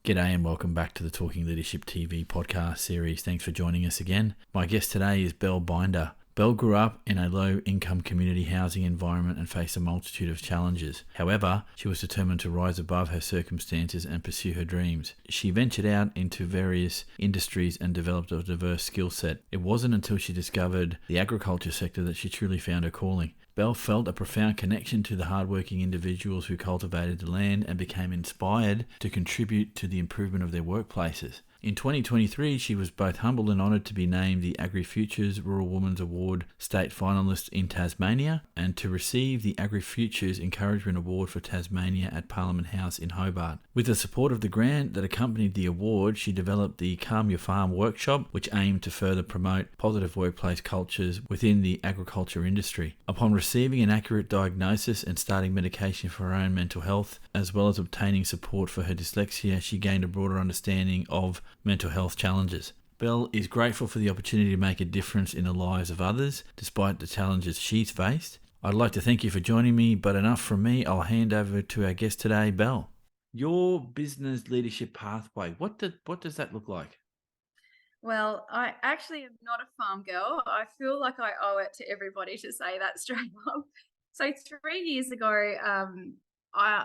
G'day and welcome back to the Talking Leadership TV podcast series. Thanks for joining us again. My guest today is Belle Binder. Belle grew up in a low-income community housing environment and faced a multitude of challenges. However, she was determined to rise above her circumstances and pursue her dreams. She ventured out into various industries and developed a diverse skill set. It wasn't until she discovered the agriculture sector that she truly found her calling. Belle felt a profound connection to the hardworking individuals who cultivated the land and became inspired to contribute to the improvement of their workplaces. In 2023, she was both humbled and honoured to be named the AgriFutures Rural Women's Award state finalist in Tasmania and to receive the AgriFutures Encouragement Award for Tasmania at Parliament House in Hobart. With the support of the grant that accompanied the award, she developed the Calm Your Farm workshop, which aimed to further promote positive workplace cultures within the agriculture industry. Upon receiving an accurate diagnosis and starting medication for her own mental health, as well as obtaining support for her dyslexia, she gained a broader understanding of mental health challenges. Belle is grateful for the opportunity to make a difference in the lives of others, despite the challenges she's faced. I'd like to thank you for joining me, but enough from me. I'll hand over to our guest today, Belle. Your business leadership pathway, what does that look like? Well, I actually am not a farm girl. I feel like I owe it to everybody to say that straight up. So 3 years ago,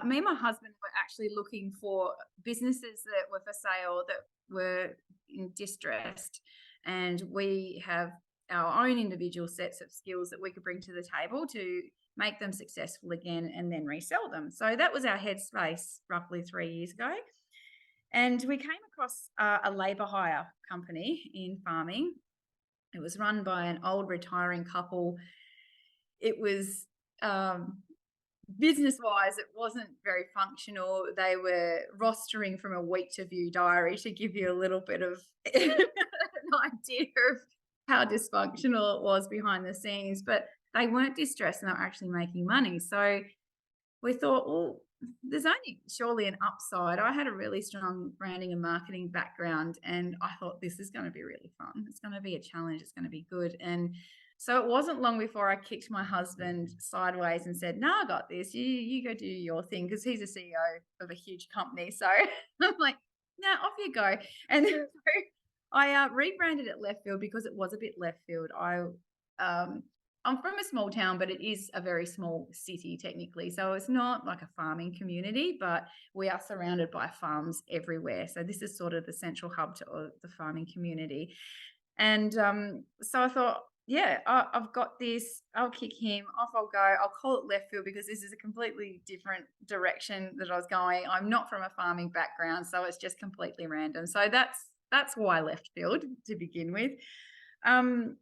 me and my husband were actually looking for businesses that were for sale that were in distressed, and we have our own individual sets of skills that we could bring to the table to make them successful again and then resell them. So that was our headspace roughly 3 years ago. And we came across a labour hire company in farming. It was run by an old retiring couple. It was business-wise, it wasn't very functional. They were rostering from a week to view diary to give you a little bit of an idea of how dysfunctional it was behind the scenes. But they weren't distressed and they were actually making money. So we thought, well, there's only surely an upside. I had a really strong branding and marketing background, and I thought this is going to be really fun. It's going to be a challenge. It's going to be good. And so it wasn't long before I kicked my husband sideways and said, "No, I got this. You go do your thing," because he's a CEO of a huge company. So I'm like, "No, off you go." And so I rebranded it Left Field because it was a bit left field. I'm from a small town, but it is a very small city technically. So it's not like a farming community, but we are surrounded by farms everywhere. So this is sort of the central hub to the farming community. And so I thought, yeah, I've got this. I'll kick him off. I'll go. I'll call it Left Field because this is a completely different direction that I was going. I'm not from a farming background, so it's just completely random. So that's why Left Field to begin with. Um,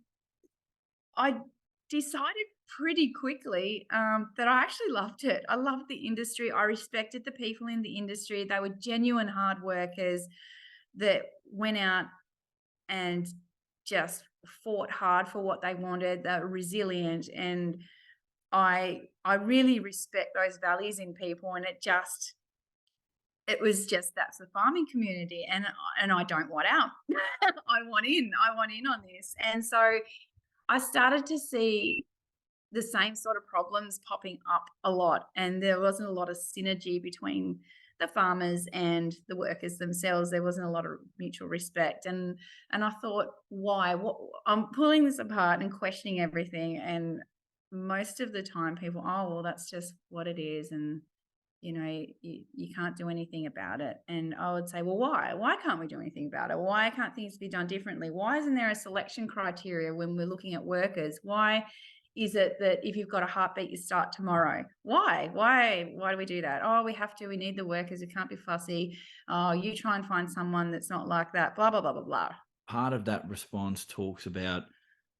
I decided pretty quickly that I actually loved it. I loved the industry. I respected the people in the industry. They were genuine hard workers that went out and just fought hard for what they wanted. They were resilient, and I really respect those values in people. And it was just that's the farming community, and I don't want out. I want in. I want in on this, and so I started to see the same sort of problems popping up a lot, and there wasn't a lot of synergy between the farmers and the workers themselves. There wasn't a lot of mutual respect, and I thought, why? What? I'm pulling this apart and questioning everything, and most of the time, people, oh well, that's just what it is, and you can't do anything about it. And I would say, well, why? Why can't we do anything about it? Why can't things be done differently? Why isn't there a selection criteria when we're looking at workers? Why is it that if you've got a heartbeat, you start tomorrow? Why? Why do we do that? Oh, we have to. We need the workers. We can't be fussy. Oh, you try and find someone that's not like that. Blah, blah, blah, blah, blah. Part of that response talks about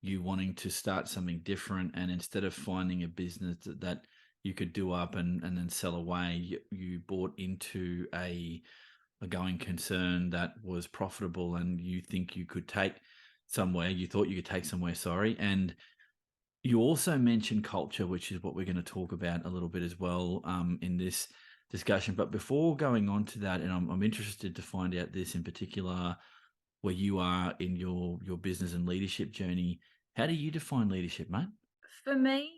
you wanting to start something different, and instead of finding a business that you could do up and then sell away, you bought into a going concern that was profitable and you think you could take somewhere, you thought you could take somewhere, sorry. And you also mentioned culture, which is what we're going to talk about a little bit as well in this discussion. But before going on to that, and I'm interested to find out this in particular, where you are in your business and leadership journey, how do you define leadership, mate? For me,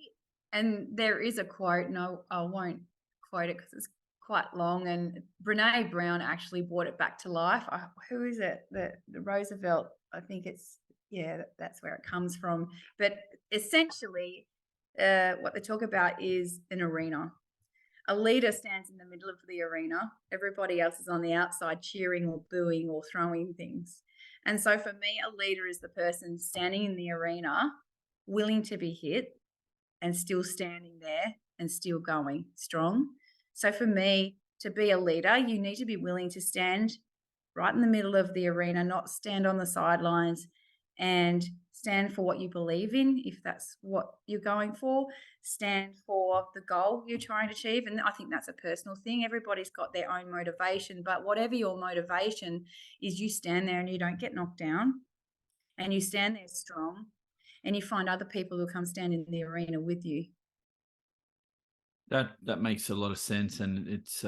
and there is a quote, and I won't quote it because it's quite long, and Brene Brown actually brought it back to life. Who is it? The Roosevelt, I think it's, yeah, that's where it comes from. But essentially, what they talk about is an arena. A leader stands in the middle of the arena. Everybody else is on the outside cheering or booing or throwing things. And so for me, a leader is the person standing in the arena, willing to be hit and still standing there and still going strong. So for me, to be a leader, you need to be willing to stand right in the middle of the arena, not stand on the sidelines, and stand for what you believe in, if that's what you're going for, stand for the goal you're trying to achieve. And I think that's a personal thing. Everybody's got their own motivation, but whatever your motivation is, you stand there and you don't get knocked down, and you stand there strong, and you find other people who come stand in the arena with you. That makes a lot of sense, and it's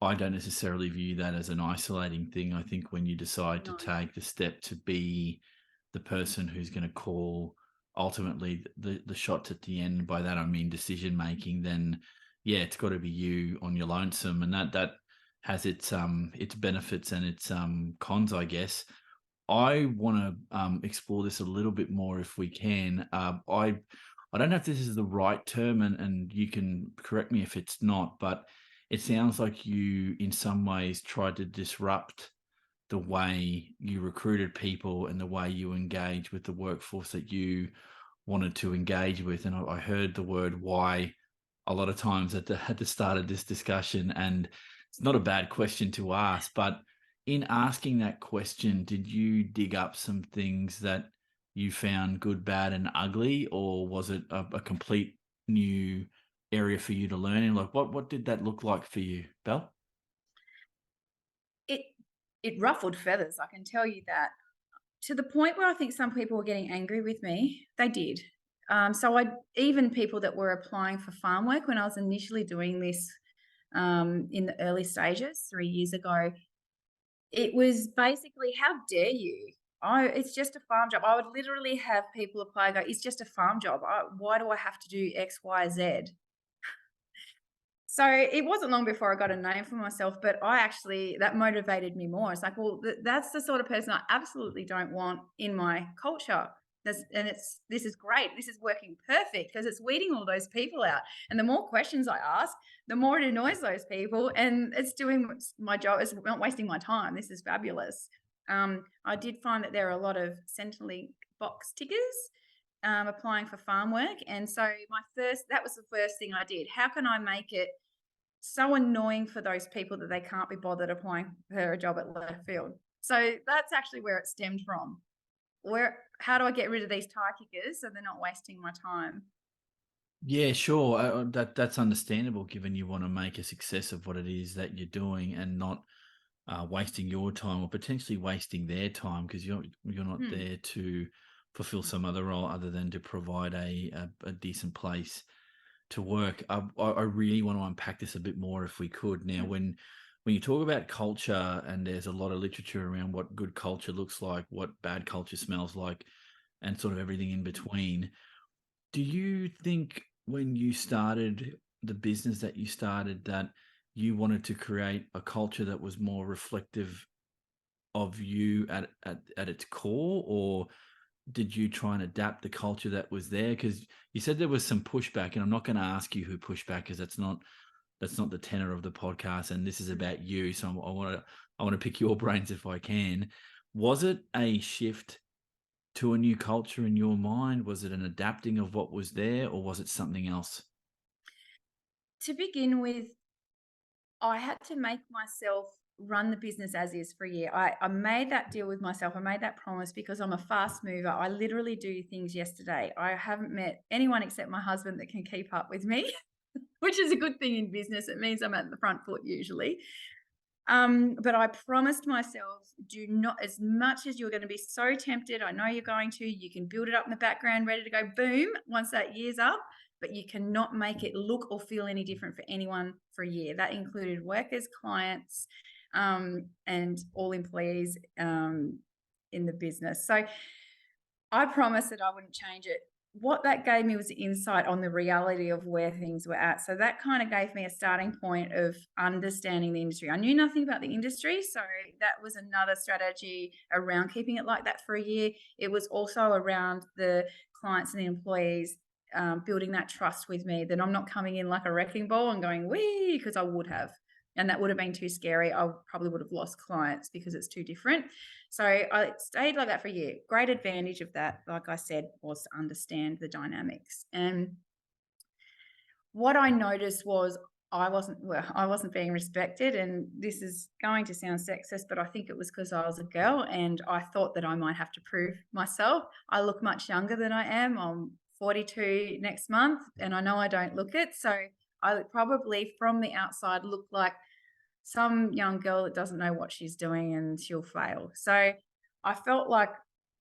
I don't necessarily view that as an isolating thing. I think when you decide to No. take the step to be the person who's going to call ultimately the shots at the end, by that I mean decision making, then yeah, it's got to be you on your lonesome, and that has its benefits and its cons, I guess. I want to explore this a little bit more if we can. I don't know if this is the right term, and you can correct me if it's not, but it sounds like you, in some ways, tried to disrupt the way you recruited people and the way you engage with the workforce that you wanted to engage with. And I heard the word "why" a lot of times at the start of this discussion, and it's not a bad question to ask, but in asking that question, did you dig up some things that you found good, bad, and ugly, or was it a complete new area for you to learn in? Like, what did that look like for you, Belle? It it ruffled feathers, I can tell you that. To the point where I think some people were getting angry with me. They did. So I even people that were applying for farm work when I was initially doing this, in the early stages 3 years ago, it was basically, "How dare you? Oh, it's just a farm job." I would literally have people apply and go, "It's just a farm job. Why do I have to do X, Y, Z?" So it wasn't long before I got a name for myself, but I actually, that motivated me more. It's like, well, that's the sort of person I absolutely don't want in my culture. This is great. This is working perfect because it's weeding all those people out. And the more questions I ask, the more it annoys those people, and it's doing my job. It's not wasting my time. This is fabulous. I did find that there are a lot of Centrelink box tickers applying for farm work. And so that was the first thing I did. How can I make it so annoying for those people that they can't be bothered applying for a job at left field? So that's actually where it stemmed from. How do I get rid of these tie kickers so they're not wasting my time? Yeah, sure. That's understandable, given you want to make a success of what it is that you're doing, and not wasting your time or potentially wasting their time, because you're not Hmm. there to fulfill some other role other than to provide a decent place to work. I really want to unpack this a bit more if we could. Now, Hmm. when you talk about culture, and there's a lot of literature around what good culture looks like, what bad culture smells like, and sort of everything in between, do you think when you started the business that you started, that you wanted to create a culture that was more reflective of you at its core, or did you try and adapt the culture that was there? Because you said there was some pushback, and I'm not going to ask you who pushed back, because that's not the tenor of the podcast, and this is about you. So I want to pick your brains if I can. Was it a shift to a new culture in your mind? Was it an adapting of what was there, or was it something else? To begin with, I had to make myself run the business as is for a year. I made that deal with myself. I made that promise because I'm a fast mover. I literally do things yesterday. I haven't met anyone except my husband that can keep up with me, which is a good thing in business. It means I'm at the front foot usually. But I promised myself, do not, as much as you're going to be so tempted, I know you're going to, you can build it up in the background, ready to go, boom, once that year's up, but you cannot make it look or feel any different for anyone for a year. That included workers, clients, and all employees in the business. So I promised that I wouldn't change it what that gave me was insight on the reality of where things were at. So that kind of gave me a starting point of understanding the industry. I knew nothing about the industry, so that was another strategy around keeping it like that for a year. It was also around the clients and the employees building that trust with me that I'm not coming in like a wrecking ball and going, wee, because I would have. And that would have been too scary. I probably would have lost clients because it's too different. So I stayed like that for a year. Great advantage of that, like I said, was to understand the dynamics. And what I noticed was I wasn't being respected, and this is going to sound sexist, but I think it was because I was a girl and I thought that I might have to prove myself. I look much younger than I am. I'm 42 next month, and I know I don't look it. So I probably from the outside look like some young girl that doesn't know what she's doing and she'll fail. So I felt like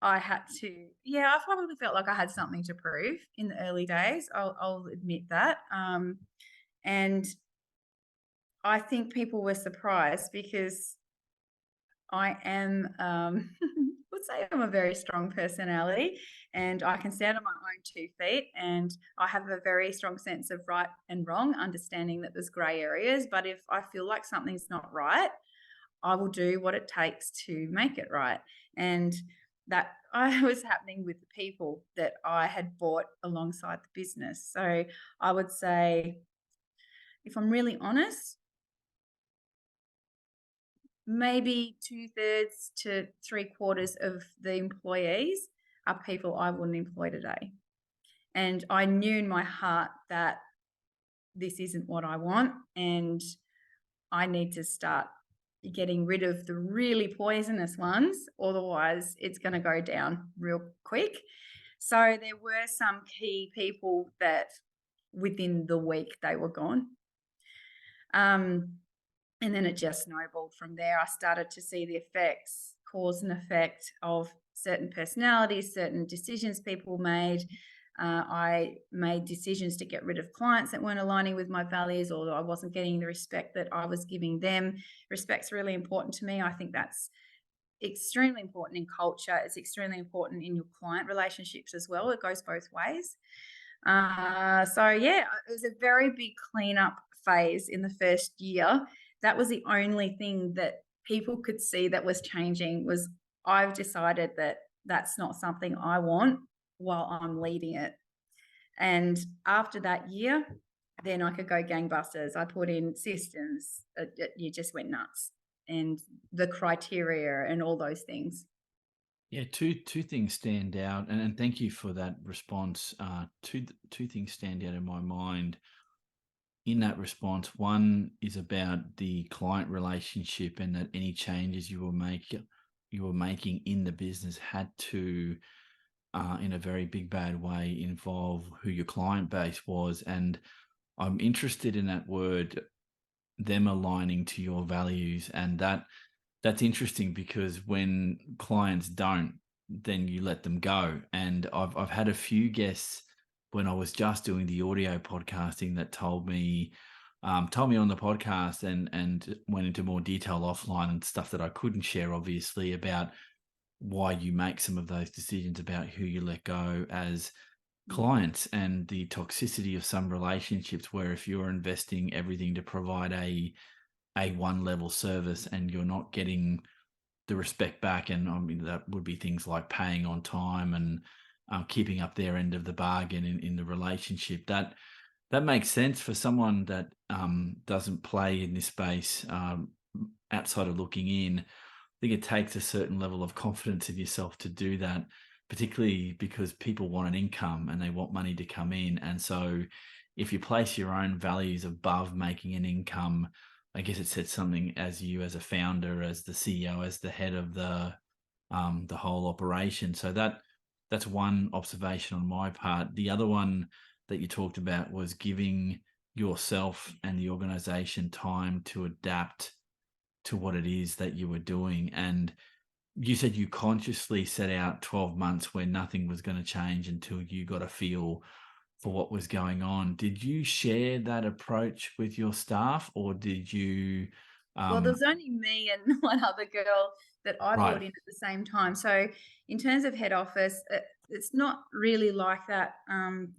I had to, yeah, I probably felt like I had something to prove in the early days. I'll admit that. And I think people were surprised because I am, would say I'm a very strong personality and I can stand on my own 2 feet and I have a very strong sense of right and wrong, understanding that there's grey areas. But if I feel like something's not right, I will do what it takes to make it right. And that I was happening with the people that I had bought alongside the business. So I would say, if I'm really honest, maybe 2/3 to 3/4 of the employees are people I wouldn't employ today. And I knew in my heart that this isn't what I want. And I need to start getting rid of the really poisonous ones, otherwise it's going to go down real quick. So there were some key people that within the week they were gone. And then it just snowballed from there. I started to see the effects, cause and effect of certain personalities, certain decisions people made. I made decisions to get rid of clients that weren't aligning with my values, or I wasn't getting the respect that I was giving them. Respect's really important to me. I think that's extremely important in culture. It's extremely important in your client relationships as well. It goes both ways. So yeah, it was a very big cleanup phase in the first year. That was the only thing that people could see that was changing was I've decided that that's not something I want while I'm leading it. And after that year, then I could go gangbusters. I put in systems. You just went nuts. And the criteria and all those things. Yeah, two things stand out, and thank you for that response. Two things stand out in my mind in that response. One is about the client relationship, and that any changes you were making in the business had to, in a very big bad way, involve who your client base was. And I'm interested in that word, them aligning to your values, and that's interesting because when clients don't, then you let them go. And I've had a few guests when I was just doing the audio podcasting that told me on the podcast, and went into more detail offline and stuff that I couldn't share, obviously, about why you make some of those decisions about who you let go as clients, and the toxicity of some relationships where if you're investing everything to provide a one level service and you're not getting the respect back. And I mean, that would be things like paying on time and keeping up their end of the bargain in the relationship. That makes sense for someone that doesn't play in this space, outside of looking in. I think it takes a certain level of confidence in yourself to do that, particularly because people want an income and they want money to come in. And so if you place your own values above making an income, I guess it says something as you, as a founder, as the CEO, as the head of the whole operation. So that's one observation on my part. The other one that you talked about was giving yourself and the organization time to adapt to what it is that you were doing. And you said you consciously set out 12 months where nothing was going to change until you got a feel for what was going on. Did you share that approach with your staff, or did you? Well, there Um, was only me and one other girl that I right. brought in at the same time. So, in terms of head office, It's not really like that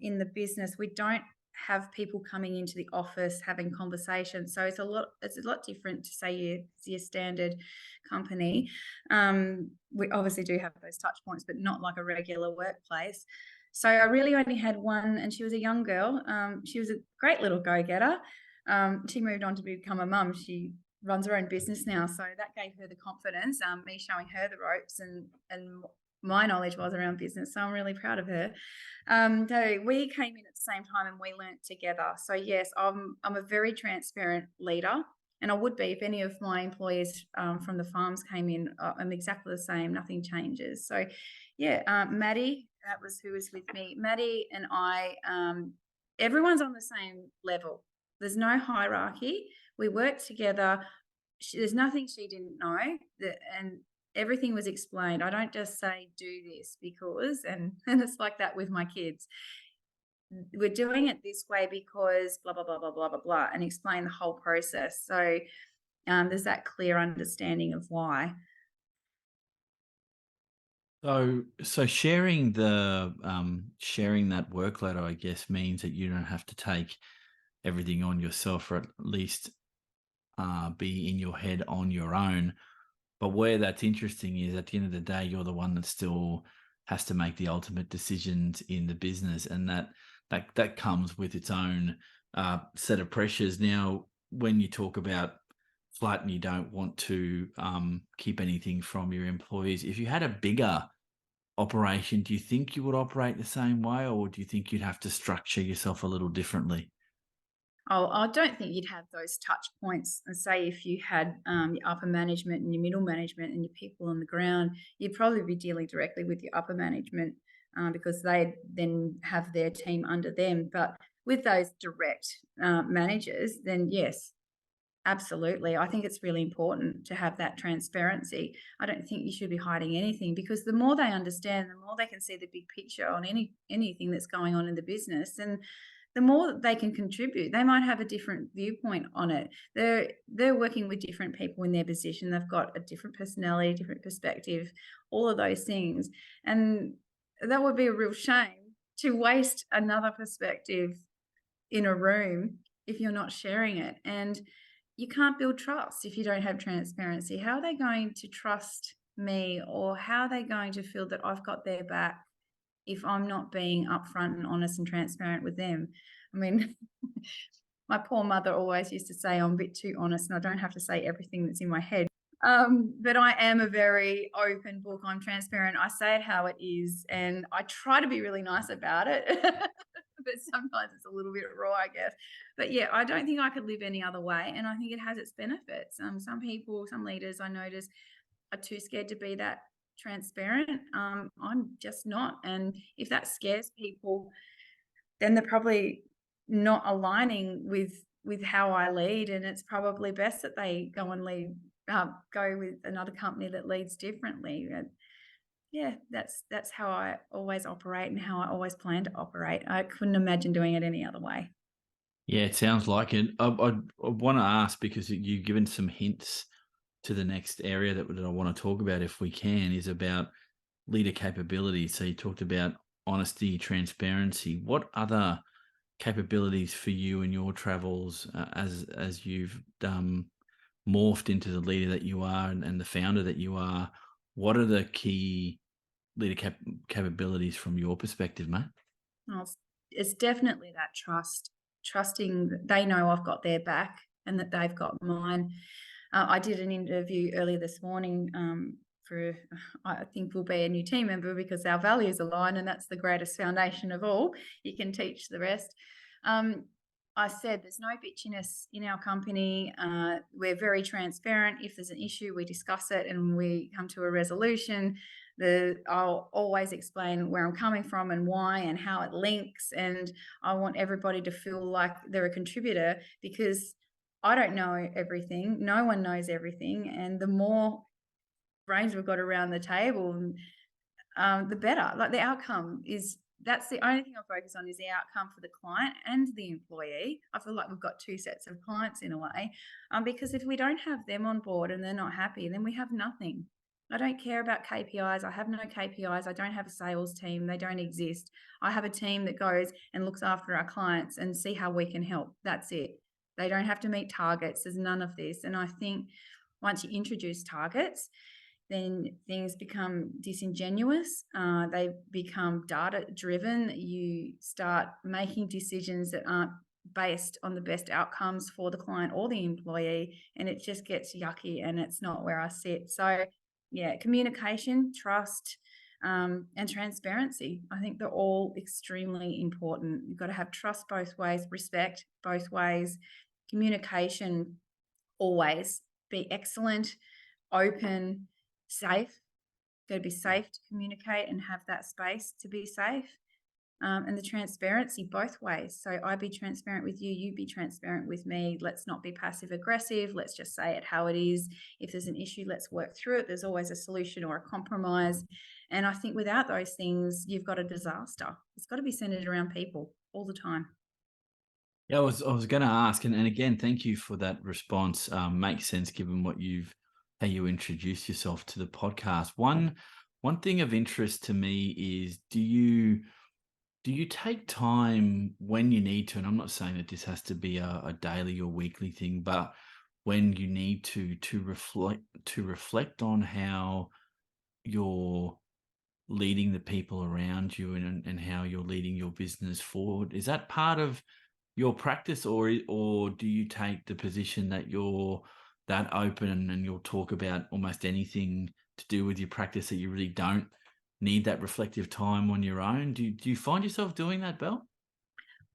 in the business. We don't have people coming into the office having conversations. So it's a lot different to say your standard company. We obviously do have those touch points, but not like a regular workplace. So I really only had one, and she was a young girl. She was a great little go-getter. She moved on to become a mum. She runs her own business now, so that gave her the confidence. Me showing her the ropes and my knowledge was around business, so I'm really proud of her. So we came in at the same time and we learnt together. So yes, I'm a very transparent leader, and I would be if any of my employees from the farms came in. I'm exactly the same. Nothing changes. So yeah, Maddie, that was who was with me. Maddie and I, everyone's on the same level. There's no hierarchy. We work together. There's nothing she didn't know, and everything was explained. I don't just say do this because, and it's like that with my kids. We're doing it this way because blah blah blah blah blah blah blah, and explain the whole process. So there's that clear understanding of why. So sharing sharing that workload, I guess, means that you don't have to take everything on yourself, or at least be in your head on your own. But where that's interesting is at the end of the day, you're the one that still has to make the ultimate decisions in the business, and that comes with its own set of pressures. Now, when you talk about flat and you don't want to keep anything from your employees, if you had a bigger operation, do you think you would operate the same way, or do you think you'd have to structure yourself a little differently? Oh, I don't think you'd have those touch points. And say if you had your upper management and your middle management and your people on the ground, you'd probably be dealing directly with your upper management because they then have their team under them. But with those direct managers, then yes, absolutely. I think it's really important to have that transparency. I don't think you should be hiding anything because the more they understand, the more they can see the big picture on anything that's going on in the business, and the more they can contribute. They might have a different viewpoint on it. They're working with different people in their position. They've got a different personality, different perspective, all of those things. And that would be a real shame to waste another perspective in a room if you're not sharing it. And you can't build trust if you don't have transparency. How are they going to trust me, or how are they going to feel that I've got their back if I'm not being upfront and honest and transparent with them? I mean, my poor mother always used to say I'm a bit too honest and I don't have to say everything that's in my head. But I am a very open book. I'm transparent. I say it how it is, and I try to be really nice about it. But sometimes it's a little bit raw, I guess. But yeah, I don't think I could live any other way, and I think it has its benefits. Some people, some leaders I notice are too scared to be that transparent. I'm just not, and if that scares people, then they're probably not aligning with how I lead, and it's probably best that they go and go with another company that leads differently. And yeah, that's how I always operate and how I always plan to operate. I couldn't imagine doing it any other way. Yeah, it sounds like it. I want to ask, because you've given some hints to the next area that I want to talk about, if we can, is about leader capability. So you talked about honesty, transparency. What other capabilities for you in your travels, as you've morphed into the leader that you are, and the founder that you are? What are the key leader capabilities from your perspective, mate? Well, it's definitely that trust, trusting that they know I've got their back and that they've got mine. I did an interview earlier this morning for, I think will be a new team member because our values align, and that's the greatest foundation of all. You can teach the rest. Um, I said there's no bitchiness in our company. We're very transparent. If there's an issue, we discuss it and we come to a resolution. I'll always explain where I'm coming from and why and how it links. And I want everybody to feel like they're a contributor because I don't know everything. No one knows everything. And the more brains we've got around the table, the better. Like the outcome is that's the only thing I focus on is the outcome for the client and the employee. I feel like we've got two sets of clients in a way, because if we don't have them on board and they're not happy, then we have nothing. I don't care about KPIs. I have no KPIs. I don't have a sales team. They don't exist. I have a team that goes and looks after our clients and see how we can help. That's it. They don't have to meet targets. There's none of this. And I think once you introduce targets, then things become disingenuous. They become data driven. You start making decisions that aren't based on the best outcomes for the client or the employee, and it just gets yucky, and it's not where I sit. So, yeah, communication, trust, and transparency. I think they're all extremely important. You've got to have trust both ways, respect both ways, communication always be excellent, open, safe. Got to be safe to communicate and have that space to be safe. And the transparency both ways. So I be transparent with you, you be transparent with me. Let's not be passive aggressive. Let's just say it how it is. If there's an issue, let's work through it. There's always a solution or a compromise. And I think without those things, you've got a disaster. It's got to be centered around people all the time. Yeah, I was going to ask, and again, thank you for that response. Makes sense given how you introduce yourself to the podcast. One thing of interest to me is, do you take time when you need to? And I'm not saying that this has to be a daily or weekly thing, but when you need to reflect on how you're leading the people around you, and how you're leading your business forward. Is that part of your practice, or do you take the position that you're that open and you'll talk about almost anything to do with your practice, that you really don't need that reflective time on your own? Do you find yourself doing that, Belle?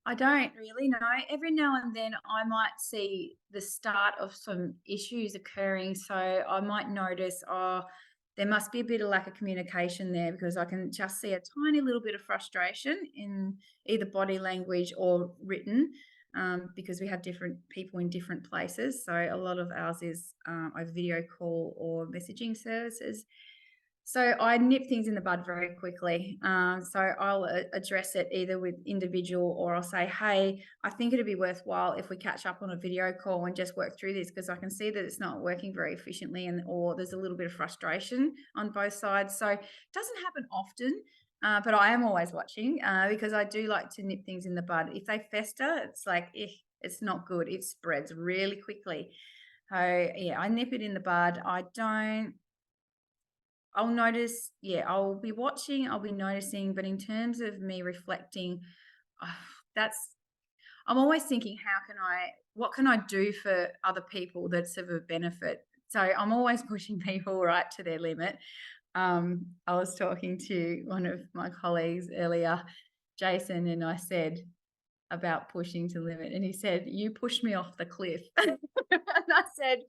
I don't really know. Every now and then I might see the start of some issues occurring. So I might notice, oh, there must be a bit of lack of communication there, because I can just see a tiny little bit of frustration in either body language or written, because we have different people in different places. So a lot of ours is over video call or messaging services. So I nip things in the bud very quickly. So I'll address it either with individual, or I'll say, hey, I think it'd be worthwhile if we catch up on a video call and just work through this, because I can see that it's not working very efficiently, or there's a little bit of frustration on both sides. So it doesn't happen often, but I am always watching, because I do like to nip things in the bud. If they fester, it's like, it's not good. It spreads really quickly. So yeah, I nip it in the bud. I'll notice, yeah, I'll be watching, I'll be noticing, but in terms of me reflecting, ah, that's I'm always thinking, what can I do for other people that's of a benefit? So I'm always pushing people right to their limit. I was talking to one of my colleagues earlier, Jason, and I said about pushing to limit, and he said, "You pushed me off the cliff." And I said,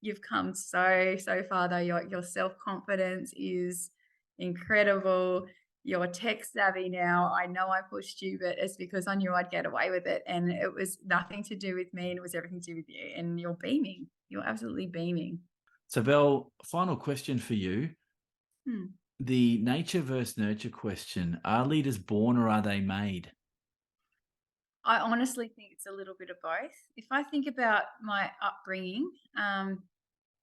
you've come so far though. Your self-confidence is incredible. You're tech savvy now. I know I pushed you, but it's because I knew I'd get away with it. And it was nothing to do with me, and it was everything to do with you. And you're beaming. You're absolutely beaming. So, Belle, final question for you. Hmm. The nature versus nurture question. Are leaders born, or are they made? I honestly think it's a little bit of both. If I think about my upbringing,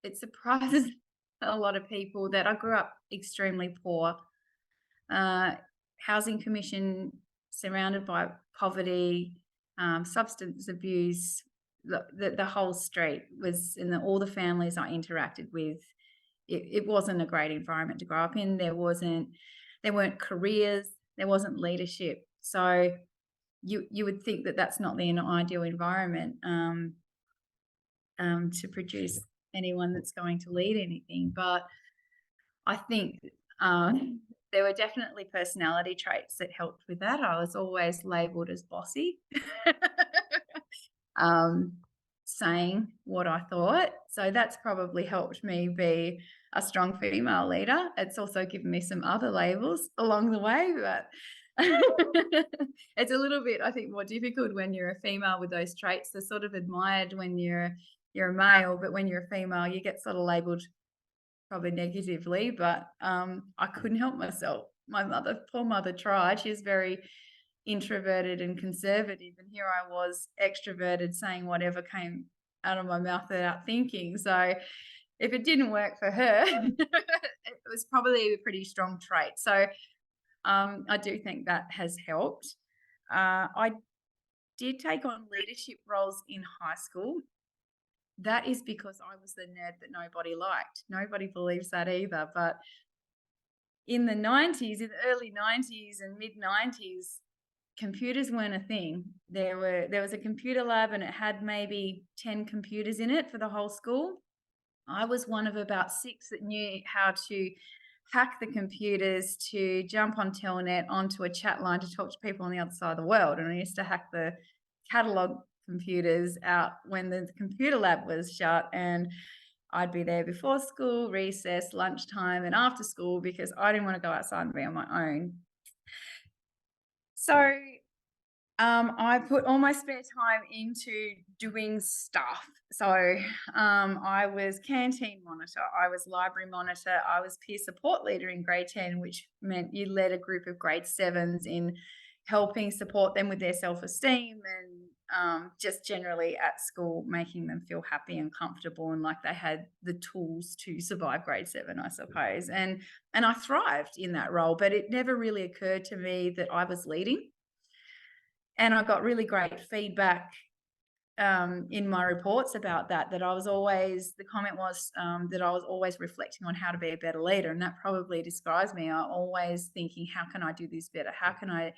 it surprises a lot of people that I grew up extremely poor. uh, Housing commission, surrounded by poverty, substance abuse. The whole street was, in all the families I interacted with, it wasn't a great environment to grow up in. There weren't careers, there wasn't leadership. So you would think that that's not the ideal environment, to produce anyone that's going to lead anything. But I think there were definitely personality traits that helped with that. I was always labeled as bossy, um, saying what I thought. So that's probably helped me be a strong female leader. It's also given me some other labels along the way, but it's a little bit, I think, more difficult when you're a female with those traits. They're sort of admired when you're a male, but when you're a female, you get sort of labeled probably negatively. But I couldn't help myself. My poor mother tried. She's very introverted and conservative, and here I was extroverted, saying whatever came out of my mouth without thinking. So if it didn't work for her, it was probably a pretty strong trait. So I do think that has helped. I did take on leadership roles in high school. That is because I was the nerd that nobody liked. Nobody believes that either. But in the 90s, in the early 90s and mid 90s, computers weren't a thing. There was a computer lab and it had maybe 10 computers in it for the whole school. I was one of about 6 that knew how to hack the computers to jump on Telnet onto a chat line to talk to people on the other side of the world. And I used to hack the catalog computers out when the computer lab was shut, and I'd be there before school, recess, lunchtime, and after school because I didn't want to go outside and be on my own. So I put all my spare time into doing stuff. So I was canteen monitor, I was library monitor, I was peer support leader in grade 10, which meant you led a group of grade 7s in helping support them with their self-esteem and just generally at school making them feel happy and comfortable and like they had the tools to survive grade 7, I suppose. And I thrived in that role, but it never really occurred to me that I was leading. And I got really great feedback in my reports about that, that I was always, the comment was that I was always reflecting on how to be a better leader. And that probably describes me. I'm always thinking, how can I do this better? How can I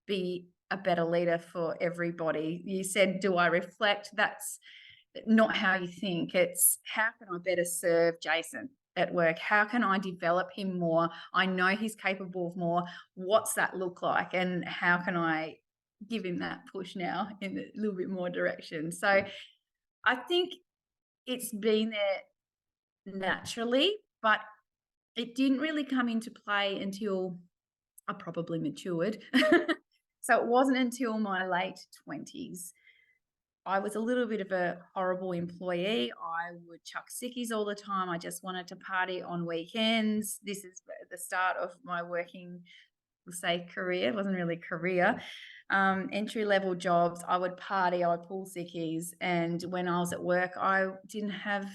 be a better leader for everybody? You said, do I reflect? That's not how you think. It's how can I better serve Jason at work? How can I develop him more? I know he's capable of more. What's that look like? And how can I give him that push now in a little bit more direction? So I think it's been there naturally, but it didn't really come into play until I probably matured. So it wasn't until my late 20s. I was a little bit of a horrible employee. I would chuck sickies all the time. I just wanted to party on weekends. This is the start of my working, we'll say, career. It wasn't really a career. Entry level jobs. I would party. I would pull sickies. And when I was at work, I didn't have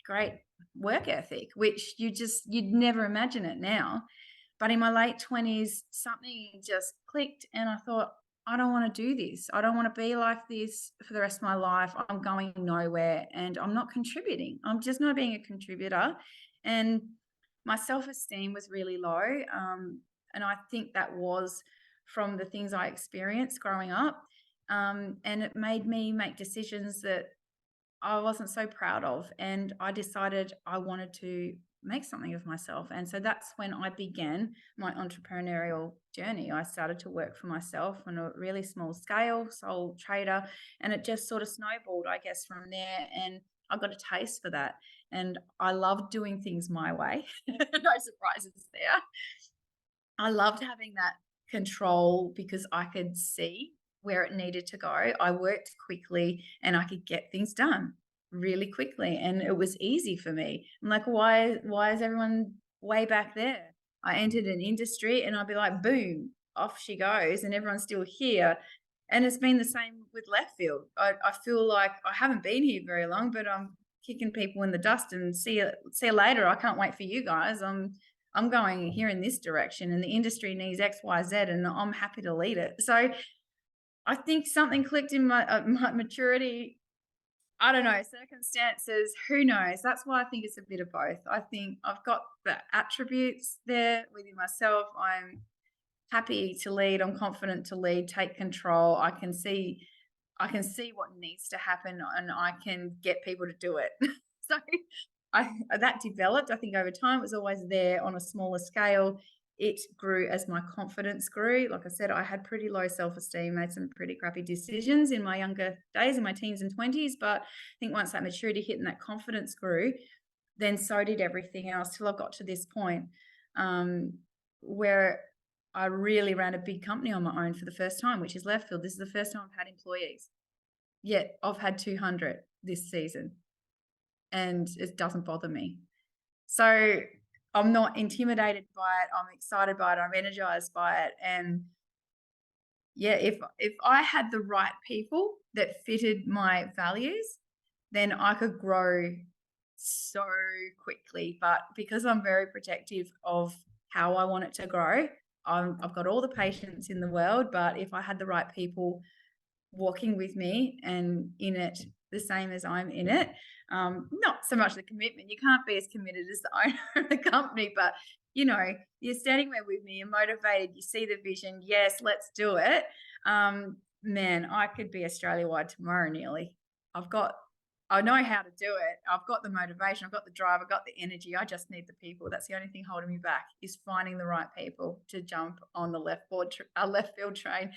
great work ethic, which you'd never imagine it now. But in my late 20s, something just clicked, and I thought, I don't want to do this. I don't want to be like this for the rest of my life. I'm going nowhere and I'm not contributing. I'm just not being a contributor. And my self esteem was really low. And I think that was from the things I experienced growing up. And it made me make decisions that I wasn't so proud of. And I decided I wanted to make something of myself. And so that's when I began my entrepreneurial journey. I started to work for myself on a really small scale, sole trader, and it just sort of snowballed, I guess, from there. And I got a taste for that. And I loved doing things my way. No surprises there. I loved having that control because I could see where it needed to go. I worked quickly and I could get things done really quickly, and it was easy for me. I'm like, why is everyone way back there? I entered an industry and I'd be like, boom, off she goes, and everyone's still here. And it's been the same with left field. I feel like I haven't been here very long, but I'm kicking people in the dust and see you later. I can't wait for you guys. I'm going here in this direction, and the industry needs X, Y, Z, and I'm happy to lead it. So I think something clicked in my maturity. I don't know, circumstances, who knows? That's why I think it's a bit of both. I think I've got the attributes there within myself. I'm happy to lead. I'm confident to lead, take control. I can see what needs to happen and I can get people to do it. So that developed, I think, over time. It was always there on a smaller scale. It grew as my confidence grew. Like I said, I had pretty low self-esteem, made some pretty crappy decisions in my younger days, in my teens and 20s. But I think once that maturity hit and that confidence grew, then so did everything else till I got to this point where I really ran a big company on my own for the first time, which is left field. This is the first time I've had employees. Yet I've had 200 this season and it doesn't bother me. So I'm not intimidated by it. I'm excited by it. I'm energized by it. And yeah, if I had the right people that fitted my values, then I could grow so quickly. But because I'm very protective of how I want it to grow, I've got all the patience in the world. But if I had the right people walking with me and in it the same as I'm in it, not so much the commitment. You can't be as committed as the owner of the company, but you're standing there with me, you're motivated, you see the vision. Yes, let's do it. Man, I could be Australia wide tomorrow nearly. I've got I know how to do it. I've got the motivation, I've got the drive, I've got the energy. I just need the people. That's the only thing holding me back is finding the right people to jump on the left field train.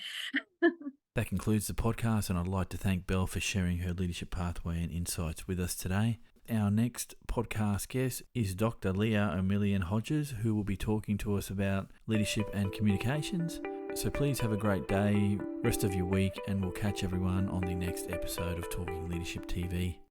That concludes the podcast, and I'd like to thank Belle for sharing her leadership pathway and insights with us today. Our next podcast guest is Dr. Leah O'Million Hodges, who will be talking to us about leadership and communications. So please have a great day, rest of your week, and we'll catch everyone on the next episode of Talking Leadership TV.